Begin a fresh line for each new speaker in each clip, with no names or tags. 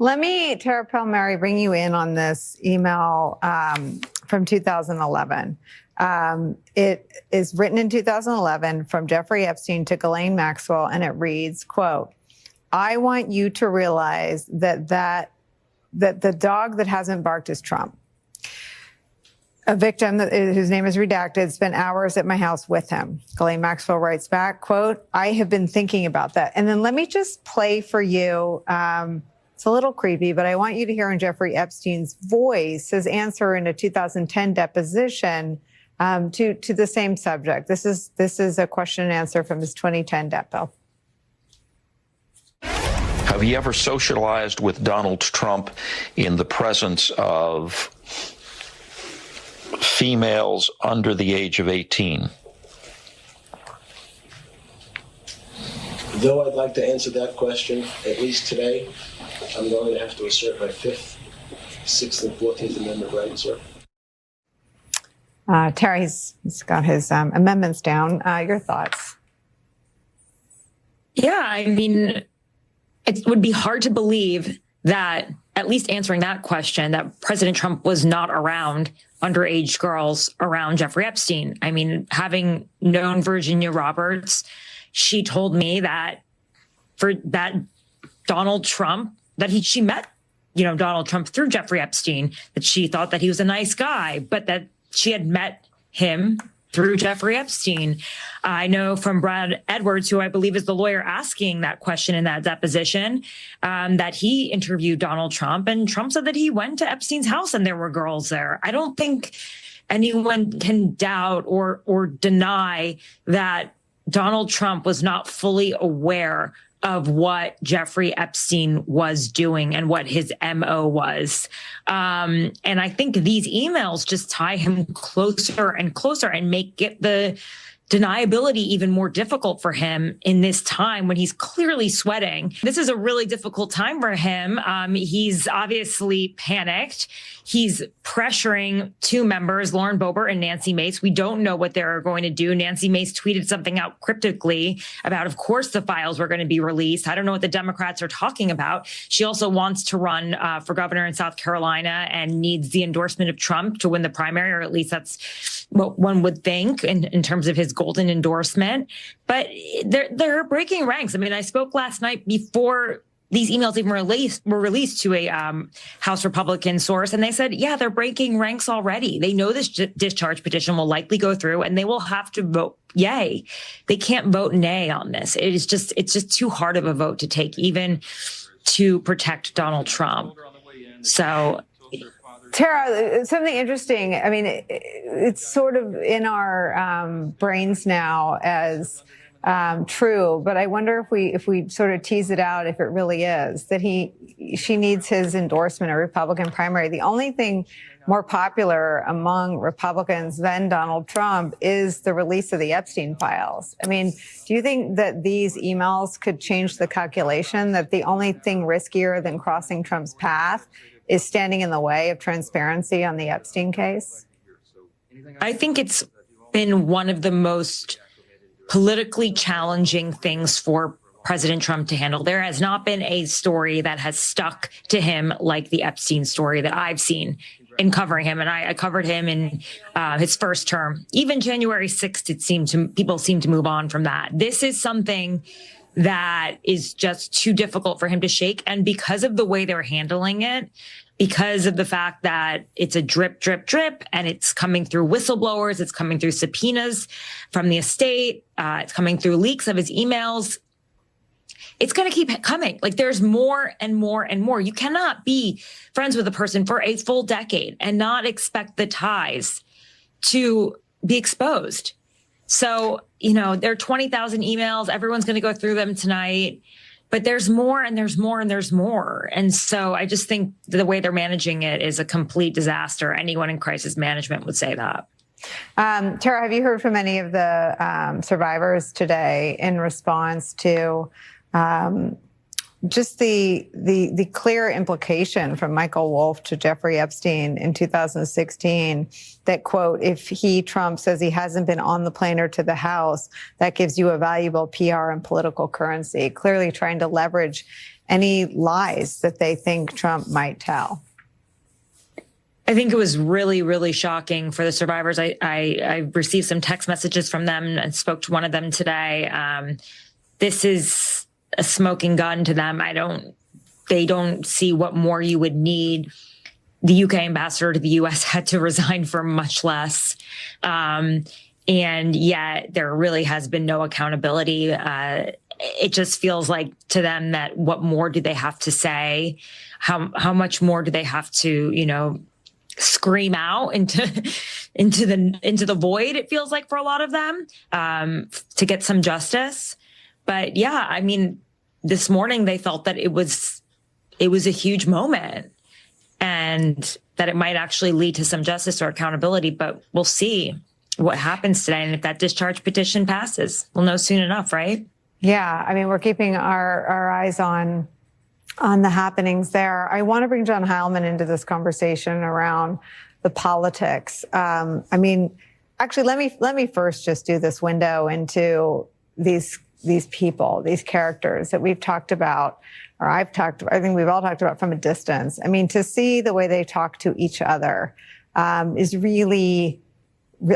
Let me, Tara Palmeri, bring you in on this email from 2011. It is written in 2011 from Jeffrey Epstein to Ghislaine Maxwell, and it reads, quote, "I want you to realize that the dog that hasn't barked is Trump. A victim whose name is redacted spent hours at my house with him." Ghislaine Maxwell writes back, quote, "I have been thinking about that." And then let me just play for you. It's a little creepy, but I want you to hear in Jeffrey Epstein's voice his answer in a 2010 deposition to the same subject. This is a question and answer from his 2010 depo.
Have you ever socialized with Donald Trump in the presence of females under the age of 18?
Though I'd like to answer that question, at least today, I'm going to have to assert my 5th, 6th, and 14th Amendment rights, sir.
Tara, he's got his amendments down. Your thoughts?
Yeah, I mean, it would be hard to believe that, at least answering that question, that President Trump was not around underage girls around Jeffrey Epstein. I mean, having known Virginia Roberts, she told me that Donald Trump, she met, Donald Trump through Jeffrey Epstein, that she thought that he was a nice guy, but that she had met him through Jeffrey Epstein. I know from Brad Edwards, who I believe is the lawyer asking that question in that deposition, that he interviewed Donald Trump, and Trump said that he went to Epstein's house and there were girls there. I don't think anyone can doubt or deny that Donald Trump was not fully aware of what Jeffrey Epstein was doing and what his MO was. And I think these emails just tie him closer and closer and make it the deniability even more difficult for him in this time when he's clearly sweating. This is a really difficult time for him. He's obviously panicked. He's pressuring two members, Lauren Boebert and Nancy Mace. We don't know what they're going to do. Nancy Mace tweeted something out cryptically about, of course, the files were going to be released. I don't know what the Democrats are talking about. She also wants to run for governor in South Carolina and needs the endorsement of Trump to win the primary, or at least that's what one would think in terms of his golden endorsement. But they're breaking ranks. I mean, I spoke last night before these emails even were released to a House Republican source, and they said, yeah, they're breaking ranks already. They know this discharge petition will likely go through, and they will have to vote yay. They can't vote nay on this. It's just too hard of a vote to take, even to protect Donald Trump. So,
Tara, something interesting. I mean, it's sort of in our brains now as true, but I wonder if we sort of tease it out, if it really is that she needs his endorsement, a Republican primary. The only thing more popular among Republicans than Donald Trump is the release of the Epstein files. I mean, do you think that these emails could change the calculation, that the only thing riskier than crossing Trump's path is standing in the way of transparency on the Epstein case?
I think it's been one of the most politically challenging things for President Trump to handle. There has not been a story that has stuck to him like the Epstein story that I've seen in covering him. And I covered him in his first term. Even January 6th, people seem to move on from that. This is something that is just too difficult for him to shake. And because of the way they're handling it, because of the fact that it's a drip, drip, drip, and it's coming through whistleblowers, it's coming through subpoenas from the estate, it's coming through leaks of his emails, it's going to keep coming. Like, there's more and more and more. You cannot be friends with a person for a full decade and not expect the ties to be exposed. So, there are 20,000 emails. Everyone's going to go through them tonight. But there's more and there's more and there's more. And so I just think the way they're managing it is a complete disaster. Anyone in crisis management would say that.
Tara, have you heard from any of the survivors today in response to just the clear implication from Michael Wolff to Jeffrey Epstein in 2016 that, quote, if Trump says he hasn't been on the plane or to the House, that gives you a valuable PR and political currency, clearly trying to leverage any lies that they think Trump might tell?
I think it was really, really shocking for the survivors. I received some text messages from them and spoke to one of them today. This is a smoking gun to them. They don't see what more you would need. The UK ambassador to the US had to resign for much less. And yet there really has been no accountability. It just feels like to them that what more do they have to say? How much more do they have to, scream out into the void, it feels like, for a lot of them, to get some justice. But yeah, I mean, this morning they felt that it was a huge moment and that it might actually lead to some justice or accountability, but we'll see what happens today. And if that discharge petition passes, we'll know soon enough, right?
Yeah. I mean, we're keeping our eyes on the happenings there. I want to bring John Heilman into this conversation around the politics. I mean, actually, let me first just do this window into these people, these characters that we've talked about, or I think we've all talked about from a distance. I mean, to see the way they talk to each other is really,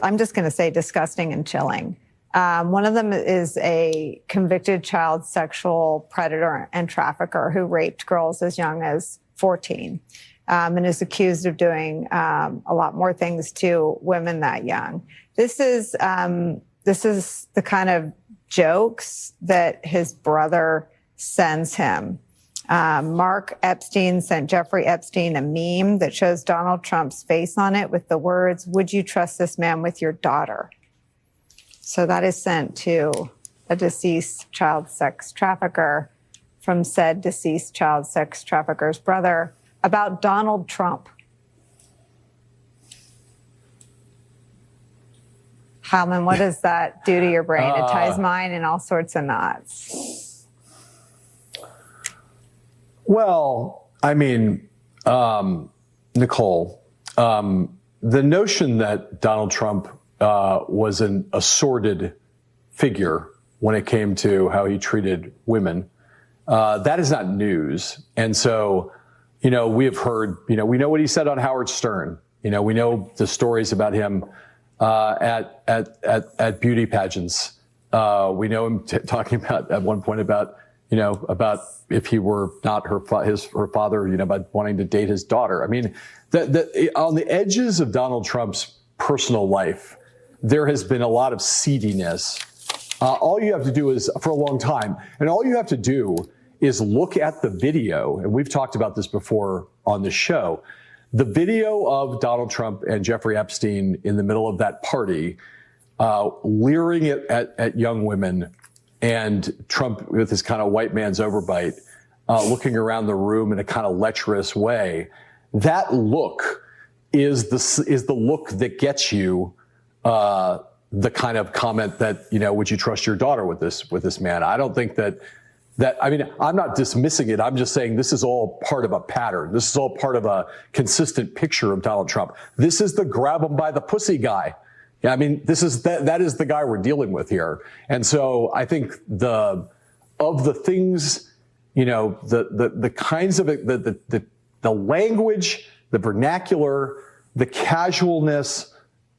I'm just going to say, disgusting and chilling. One of them is a convicted child sexual predator and trafficker who raped girls as young as 14 and is accused of doing a lot more things to women that young. This is the kind of jokes that his brother sends him. Mark Epstein sent Jeffrey Epstein a meme that shows Donald Trump's face on it with the words, "Would you trust this man with your daughter?" So that is sent to a deceased child sex trafficker from said deceased child sex trafficker's brother about Donald Trump. Heilman, what does that do to your brain? It ties mine in all sorts of knots.
Well, I mean, Nicolle, the notion that Donald Trump was an assorted figure when it came to how he treated women, that is not news. And so, we have heard, we know what he said on Howard Stern. We know the stories about him at beauty pageants. We know him talking about at one point about if he were not her father, about wanting to date his daughter. I mean, on the edges of Donald Trump's personal life, there has been a lot of seediness. All you have to do is, for a long time, and all you have to do is look at the video, and we've talked about this before on the show, the video of Donald Trump and Jeffrey Epstein in the middle of that party, leering at young women, and Trump with his kind of white man's overbite, looking around the room in a kind of lecherous way. That look is the look that gets you the kind of comment that, would you trust your daughter with this man? I don't think that I mean, I'm not dismissing it. I'm just saying this is all part of a pattern. This is all part of a consistent picture of Donald Trump. This is the grab him by the pussy guy. Yeah, I mean, that is the guy we're dealing with here. And so I think the things, the kinds of the language, the vernacular, the casualness,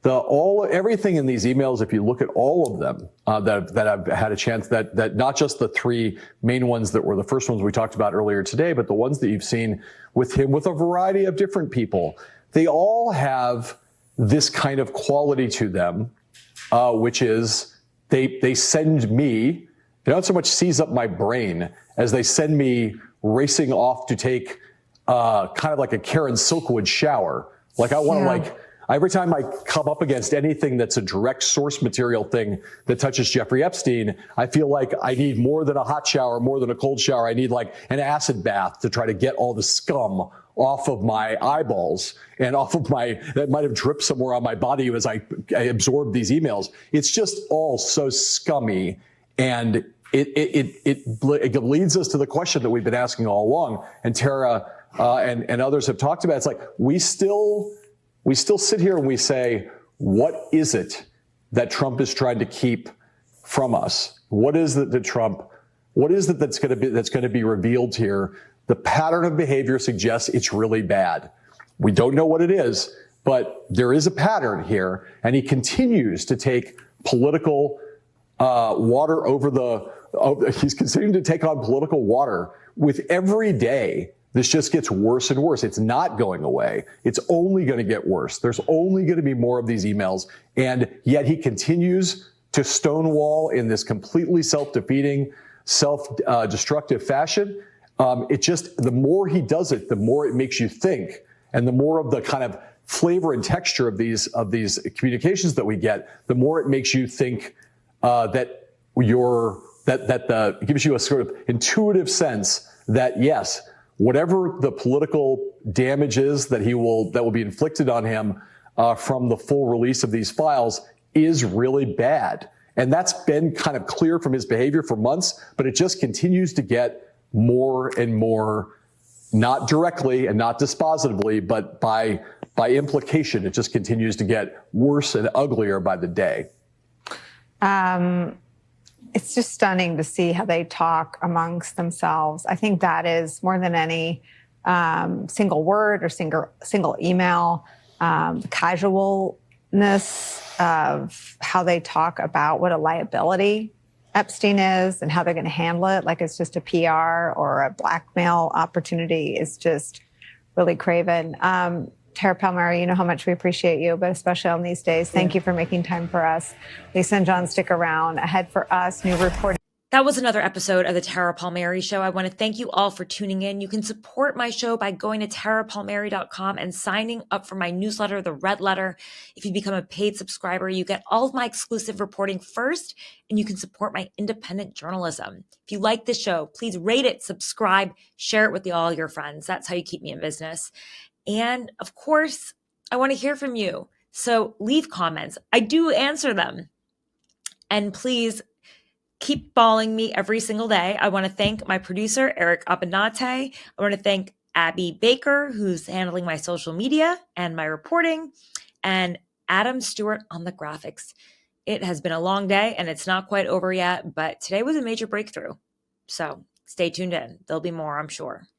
everything in these emails, if you look at all of them, that I've had a chance, that not just the three main ones that were the first ones we talked about earlier today, but the ones that you've seen with him with a variety of different people, they all have this kind of quality to them, which is they send me, they don't so much seize up my brain as they send me racing off to take kind of like a Karen Silkwood shower. Like I want to every time I come up against anything that's a direct source material thing that touches Jeffrey Epstein, I feel like I need more than a hot shower, more than a cold shower. I need like an acid bath to try to get all the scum off of my eyeballs and off of that might have dripped somewhere on my body as I absorb these emails. It's just all so scummy. And it leads us to the question that we've been asking all along. And Tara and others have talked about. It's like, we still sit here and we say, what is it that Trump is trying to keep from us? What is it that Trump What is it that's going to be revealed here? The pattern of behavior suggests it's really bad. We don't know what it is, but there is a pattern here, and he continues to take political water he's continuing to take on political water with every day. This just gets worse and worse. It's not going away. It's only going to get worse. There's only going to be more of these emails, and yet he continues to stonewall in this completely self-defeating, self-destructive fashion. The more he does it, the more it makes you think, and the more of the kind of flavor and texture of these communications that we get, the more it makes you think it gives you a sort of intuitive sense that yes, whatever the political damage is that will be inflicted on him from the full release of these files is really bad. And that's been kind of clear from his behavior for months, but it just continues to get more and more, not directly and not dispositively, but by implication, it just continues to get worse and uglier by the day.
It's just stunning to see how they talk amongst themselves. I think that is more than any single word or single email, the casualness of how they talk about what a liability Epstein is and how they're going to handle it, like it's just a PR or a blackmail opportunity, is just really craven. Tara Palmeri, you know how much we appreciate you, but especially on these days, thank you for making time for us. Lisa and John, stick around. Ahead for us, new reporting.
That was another episode of the Tara Palmeri Show. I want to thank you all for tuning in. You can support my show by going to tarapalmeri.com and signing up for my newsletter, The Red Letter. If you become a paid subscriber, you get all of my exclusive reporting first, and you can support my independent journalism. If you like this show, please rate it, subscribe, share it with all your friends. That's how you keep me in business. And of course, I want to hear from you. So leave comments. I do answer them. And please keep following me every single day. I want to thank my producer, Eric Abinate. I want to thank Abby Baker, who's handling my social media and my reporting, and Adam Stewart on the graphics. It has been a long day and it's not quite over yet, but today was a major breakthrough. So stay tuned in. There'll be more, I'm sure.